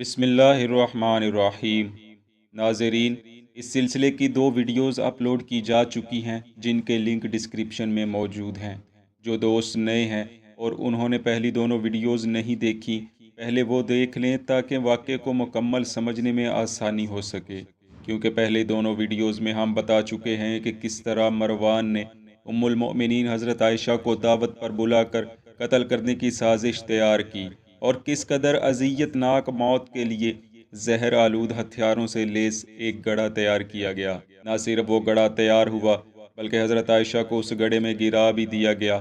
بسم اللہ الرحمن الرحیم۔ ناظرین، اس سلسلے کی 2 ویڈیوز اپلوڈ کی جا چکی ہیں جن کے لنک ڈسکرپشن میں موجود ہیں۔ جو دوست نئے ہیں اور انہوں نے پہلی دونوں ویڈیوز نہیں دیکھی، پہلے وہ دیکھ لیں تاکہ واقعے کو مکمل سمجھنے میں آسانی ہو سکے، کیونکہ پہلے دونوں ویڈیوز میں ہم بتا چکے ہیں کہ کس طرح مروان نے ام المؤمنین حضرت عائشہ کو دعوت پر بلا کر قتل کرنے کی سازش تیار کی، اور کس قدر اذیت ناک موت کے لیے زہر آلود ہتھیاروں سے لیس ایک گڑھا تیار کیا گیا۔ نہ صرف وہ گڑھا تیار ہوا بلکہ حضرت عائشہ کو اس گڑھے میں گرا بھی دیا گیا۔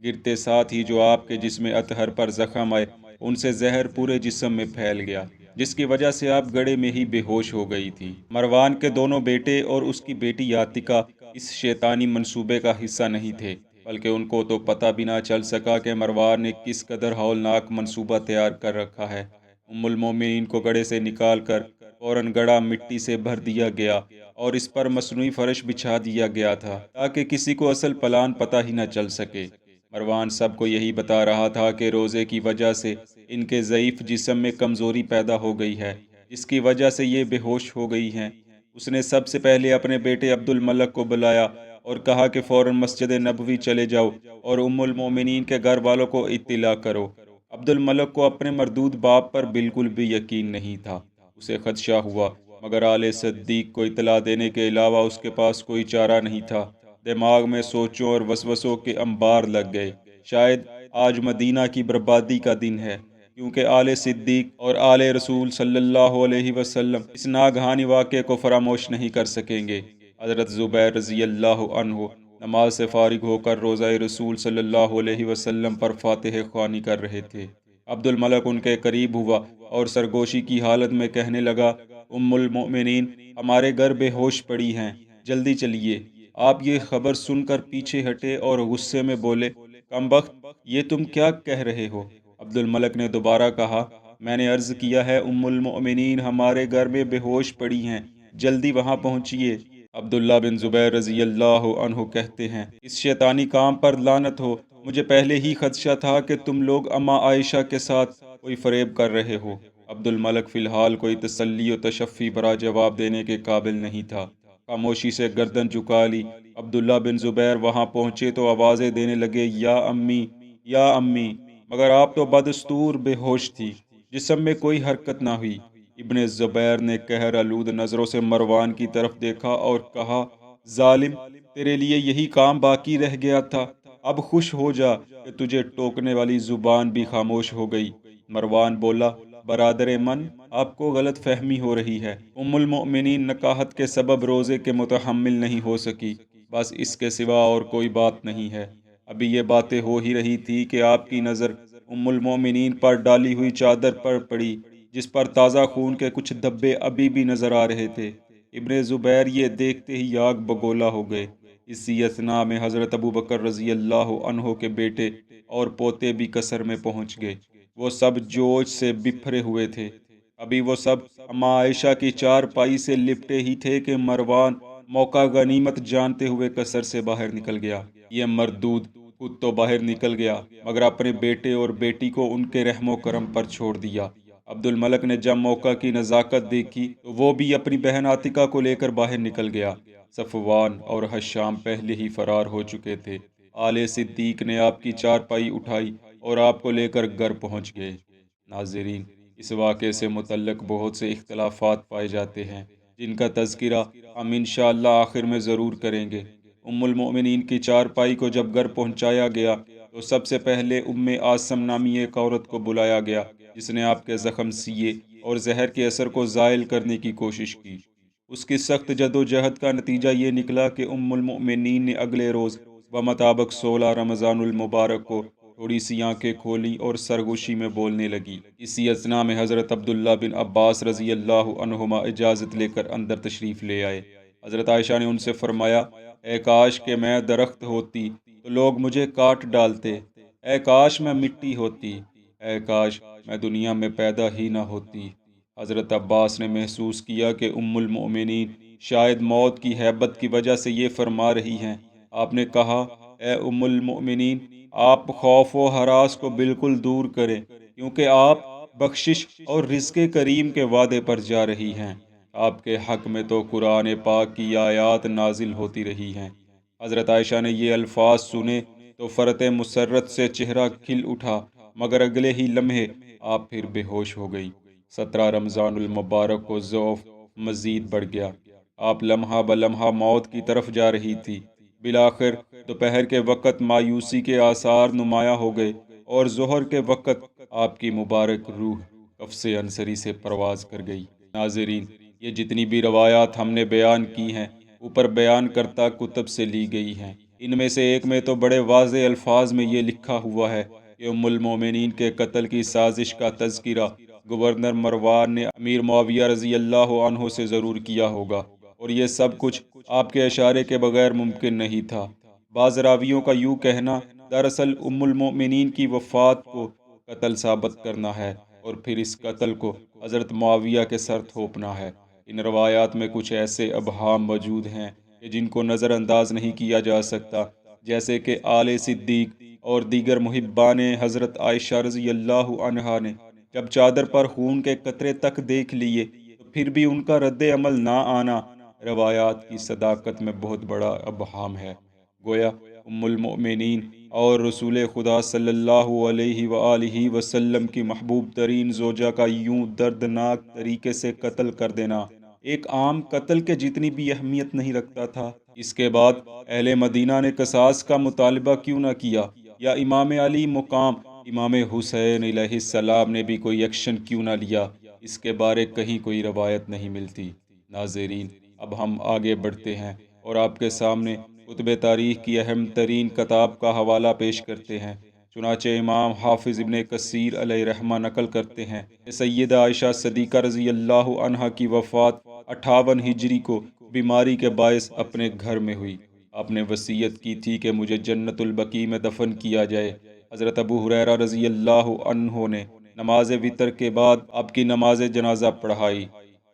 گرتے ساتھ ہی جو آپ کے جسم اطہر پر زخم آئے، ان سے زہر پورے جسم میں پھیل گیا، جس کی وجہ سے آپ گڑھے میں ہی بے ہوش ہو گئی تھی۔ مروان کے دونوں بیٹے اور اس کی بیٹی عاتکہ اس شیطانی منصوبے کا حصہ نہیں تھے، بلکہ ان کو تو پتہ بھی نہ چل سکا کہ مروان نے کس قدر ہولناک منصوبہ تیار کر رکھا ہے۔ ام المومنین کو گڑھے سے نکال کر فوراً گڑھا مٹی سے بھر دیا گیا اور اس پر مصنوعی فرش بچھا دیا گیا تھا تاکہ کسی کو اصل پلان پتہ ہی نہ چل سکے۔ مروان سب کو یہی بتا رہا تھا کہ روزے کی وجہ سے ان کے ضعیف جسم میں کمزوری پیدا ہو گئی ہے، جس کی وجہ سے یہ بے ہوش ہو گئی ہیں۔ اس نے سب سے پہلے اپنے بیٹے عبد الملک کو بلایا اور کہا کہ فوراً مسجد نبوی چلے جاؤ اور ام المومنین کے گھر والوں کو اطلاع کرو۔ عبد الملک کو اپنے مردود باپ پر بالکل بھی یقین نہیں تھا۔ اسے خدشہ ہوا، مگر آل صدیق کو اطلاع دینے کے علاوہ اس کے پاس کوئی چارہ نہیں تھا۔ دماغ میں سوچوں اور وسوسوں کے انبار لگ گئے۔ شاید آج مدینہ کی بربادی کا دن ہے، کیونکہ آل صدیق اور آل رسول صلی اللہ علیہ وسلم اس ناگہانی واقعے کو فراموش نہیں کر سکیں گے۔ حضرت زبیر رضی اللہ عنہ نماز سے فارغ ہو کر روضہ رسول صلی اللہ علیہ وسلم پر فاتحہ خوانی کر رہے تھے۔ عبد الملک ان کے قریب ہوا اور سرگوشی کی حالت میں کہنے لگا، ام المؤمنین، ہمارے گھر بے ہوش پڑی ہیں، جلدی چلیے۔ آپ یہ خبر سن کر پیچھے ہٹے اور غصے میں بولے، کمبخت، یہ تم کیا کہہ رہے ہو؟ عبد الملک نے دوبارہ کہا، میں نے عرض کیا ہے ام المؤمنین ہمارے گھر میں بے ہوش پڑی ہیں، جلدی وہاں پہنچیے۔ عبداللہ بن زبیر رضی اللہ عنہ کہتے ہیں، اس شیطانی کام پر لعنت ہو، مجھے پہلے ہی خدشہ تھا کہ تم لوگ اما عائشہ کے ساتھ کوئی فریب کر رہے ہو۔ عبد الملک فی الحال کوئی تسلی و تشفی بھرا جواب دینے کے قابل نہیں تھا۔ خاموشی سے گردن جھکا لی۔ عبداللہ بن زبیر وہاں پہنچے تو آوازیں دینے لگے، یا امی، یا امی، مگر آپ تو بدستور بے ہوش تھی، جسم میں کوئی حرکت نہ ہوئی۔ ابن زبیر نے قہر آلود نظروں سے مروان کی طرف دیکھا اور کہا، ظالم، تیرے لیے یہی کام باقی رہ گیا تھا، اب خوش ہو جا کہ تجھے ٹوکنے والی زبان بھی خاموش ہو گئی۔ مروان بولا، برادر من، آپ کو غلط فہمی ہو رہی ہے، ام المؤمنین نکاحت کے سبب روزے کے متحمل نہیں ہو سکی، بس اس کے سوا اور کوئی بات نہیں ہے۔ ابھی یہ باتیں ہو ہی رہی تھی کہ آپ کی نظر ام المؤمنین پر ڈالی ہوئی چادر پر پڑی، جس پر تازہ خون کے کچھ دھبے ابھی بھی نظر آ رہے تھے۔ ابن زبیر یہ دیکھتے ہی آگ بگولا ہو گئے۔ اسی اثنا میں حضرت ابو بکر رضی اللہ عنہ کے بیٹے اور پوتے بھی قصر میں پہنچ گئے۔ وہ سب جوش سے بپھرے ہوئے تھے۔ ابھی وہ سب اما عائشہ کی چارپائی سے لپٹے ہی تھے کہ مروان موقع غنیمت جانتے ہوئے قصر سے باہر نکل گیا۔ یہ مردود خود تو باہر نکل گیا، مگر اپنے بیٹے اور بیٹی کو ان کے رحم و کرم پر چھوڑ دیا۔ عبد الملک نے جب موقع کی نزاکت دیکھی تو وہ بھی اپنی بہن عاتکہ کو لے کر باہر نکل گیا۔ صفوان اور حشام پہلے ہی فرار ہو چکے تھے۔ آل صدیق نے آپ کی چارپائی اٹھائی اور آپ کو لے کر گھر پہنچ گئے۔ ناظرین، اس واقعے سے متعلق بہت سے اختلافات پائے جاتے ہیں، جن کا تذکرہ ہم انشاءاللہ آخر میں ضرور کریں گے۔ ام المؤمنین کی چارپائی کو جب گھر پہنچایا گیا تو سب سے پہلے ام عاصم نامی ایک عورت کو بلایا گیا، جس نے آپ کے زخم سیے اور زہر کے اثر کو زائل کرنے کی کوشش کی۔ اس کی سخت جدوجہد کا نتیجہ یہ نکلا کہ ام المؤمنین نے اگلے روز بمطابق 16 رمضان المبارک کو تھوڑی سی آنکھیں کھولیں اور سرگوشی میں بولنے لگی۔ اسی اثنا میں حضرت عبداللہ بن عباس رضی اللہ عنہما اجازت لے کر اندر تشریف لے آئے۔ حضرت عائشہ نے ان سے فرمایا، اے کاش کہ میں درخت ہوتی تو لوگ مجھے کاٹ ڈالتے، اے کاش میں مٹی ہوتی، اے کاش میں دنیا میں پیدا ہی نہ ہوتی۔ حضرت عباس نے محسوس کیا کہ ام المؤمنین شاید موت کی ہیبت کی وجہ سے یہ فرما رہی ہیں۔ آپ نے کہا، اے ام المؤمنین، آپ خوف و ہراس کو بالکل دور کریں، کیونکہ آپ بخشش اور رزق کریم کے وعدے پر جا رہی ہیں۔ آپ کے حق میں تو قرآن پاک کی آیات نازل ہوتی رہی ہیں۔ حضرت عائشہ نے یہ الفاظ سنے تو فرط مسرت سے چہرہ کھل اٹھا، مگر اگلے ہی لمحے آپ پھر بے ہوش ہو گئی۔ 17 رمضان المبارک کو ضعف مزید بڑھ گیا۔ آپ لمحہ بلمحہ موت کی طرف جا رہی تھی۔ بالآخر دوپہر کے وقت مایوسی کے آثار نمایاں ہو گئے اور ظہر کے وقت آپ کی مبارک روح قفس انصری سے پرواز کر گئی۔ ناظرین، یہ جتنی بھی روایات ہم نے بیان کی ہیں، اوپر بیان کرتا کتب سے لی گئی ہیں۔ ان میں سے ایک میں تو بڑے واضح الفاظ میں یہ لکھا ہوا ہے کہ ام المومنین کے قتل کی سازش کا تذکرہ گورنر مروان نے امیر معاویہ رضی اللہ عنہ سے ضرور کیا ہوگا، اور یہ سب کچھ آپ کے اشارے کے بغیر ممکن نہیں تھا۔ بعض راویوں کا یوں کہنا دراصل ام المومنین کی وفات کو قتل ثابت کرنا ہے اور پھر اس قتل کو حضرت معاویہ کے سر تھوپنا ہے۔ ان روایات میں کچھ ایسے ابہام موجود ہیں کہ جن کو نظر انداز نہیں کیا جا سکتا، جیسے کہ آل صدیق اور دیگر محبان حضرت عائشہ رضی اللہ عنہا نے جب چادر پر خون کے قطرے تک دیکھ لیے تو پھر بھی ان کا رد عمل نہ آنا روایات کی صداقت میں بہت بڑا ابہام ہے۔ گویا ام المؤمنین اور رسول خدا صلی اللہ علیہ وآلہ وسلم کی محبوب ترین زوجہ کا یوں دردناک طریقے سے قتل کر دینا ایک عام قتل کے جتنی بھی اہمیت نہیں رکھتا تھا۔ اس کے بعد اہل مدینہ نے قصاص کا مطالبہ کیوں نہ کیا، یا امام علی مقام امام حسین علیہ السلام نے بھی کوئی ایکشن کیوں نہ لیا، اس کے بارے کہیں کوئی روایت نہیں ملتی۔ ناظرین، اب ہم آگے بڑھتے ہیں اور آپ کے سامنے کتب تاریخ کی اہم ترین کتاب کا حوالہ پیش کرتے ہیں۔ چنانچہ امام حافظ ابن کثیر علیہ رحمہ نقل کرتے ہیں کہ سیدہ عائشہ صدیقہ رضی اللہ عنہا کی وفات 58 ہجری کو بیماری کے باعث اپنے گھر میں ہوئی۔ آپ نے وصیت کی تھی کہ مجھے جنت البقیع میں دفن کیا جائے۔ حضرت ابو ہریرہ رضی اللہ عنہ نے نماز وتر کے بعد آپ کی نماز جنازہ پڑھائی،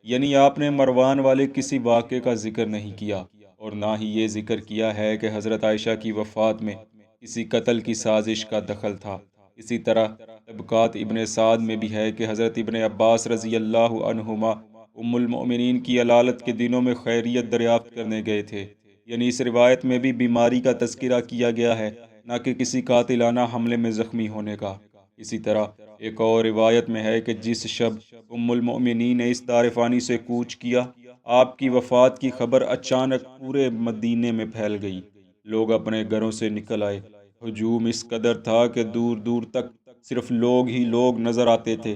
یعنی آپ نے مروان والے کسی واقعے کا ذکر نہیں کیا، اور نہ ہی یہ ذکر کیا ہے کہ حضرت عائشہ کی وفات میں کسی قتل کی سازش کا دخل تھا۔ اسی طرح طبقات ابن سعد میں بھی ہے کہ حضرت ابن عباس رضی اللہ عنہما ام المؤمنین کی علالت کے دنوں میں خیریت دریافت کرنے گئے تھے، یعنی اس روایت میں بھی بیماری کا تذکرہ کیا گیا ہے، نہ کہ کسی قاتلانہ حملے میں زخمی ہونے کا۔ اسی طرح ایک اور روایت میں ہے کہ جس شب ام المؤمنین نے اس دار فانی سے کوچ کیا، آپ کی وفات کی خبر اچانک پورے مدینے میں پھیل گئی۔ لوگ اپنے گھروں سے نکل آئے۔ ہجوم اس قدر تھا کہ دور دور تک صرف لوگ ہی لوگ نظر آتے تھے۔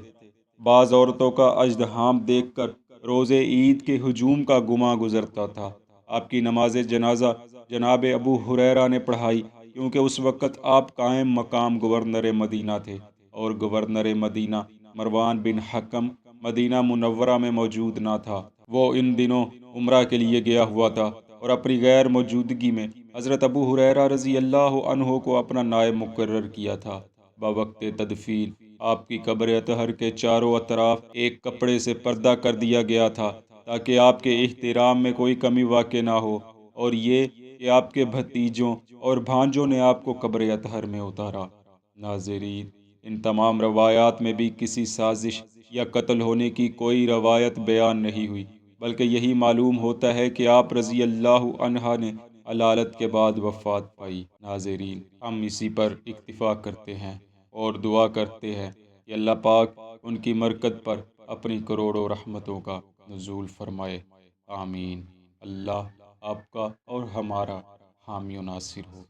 بعض عورتوں کا ازدحام دیکھ کر روز عید کے ہجوم کا گماں گزرتا تھا۔ آپ کی نماز جنازہ جناب ابو ہریرہ نے پڑھائی، کیونکہ اس وقت آپ قائم مقام گورنر مدینہ تھے، اور گورنر مدینہ مروان بن حکم مدینہ منورہ میں موجود نہ تھا۔ وہ ان دنوں عمرہ کے لیے گیا ہوا تھا اور اپنی غیر موجودگی میں حضرت ابو ہریرہ رضی اللہ عنہ کو اپنا نائب مقرر کیا تھا۔ بوقت تدفین آپ کی قبر اطہر کے چاروں اطراف ایک کپڑے سے پردہ کر دیا گیا تھا تاکہ آپ کے احترام میں کوئی کمی واقع نہ ہو، اور یہ کہ آپ کے بھتیجوں اور بھانجوں نے آپ کو قبر اطہر میں اتارا۔ ناظرین، ان تمام روایات میں بھی کسی سازش یا قتل ہونے کی کوئی روایت بیان نہیں ہوئی، بلکہ یہی معلوم ہوتا ہے کہ آپ رضی اللہ عنہا نے علالت کے بعد وفات پائی۔ ناظرین، ہم اسی پر اکتفا کرتے ہیں اور دعا کرتے ہیں کہ اللہ پاک ان کی مرقد پر اپنی کروڑوں رحمتوں کا نزول فرمائے۔ آمین۔ اللہ آپ کا اور ہمارا حامی و ناصر ہو۔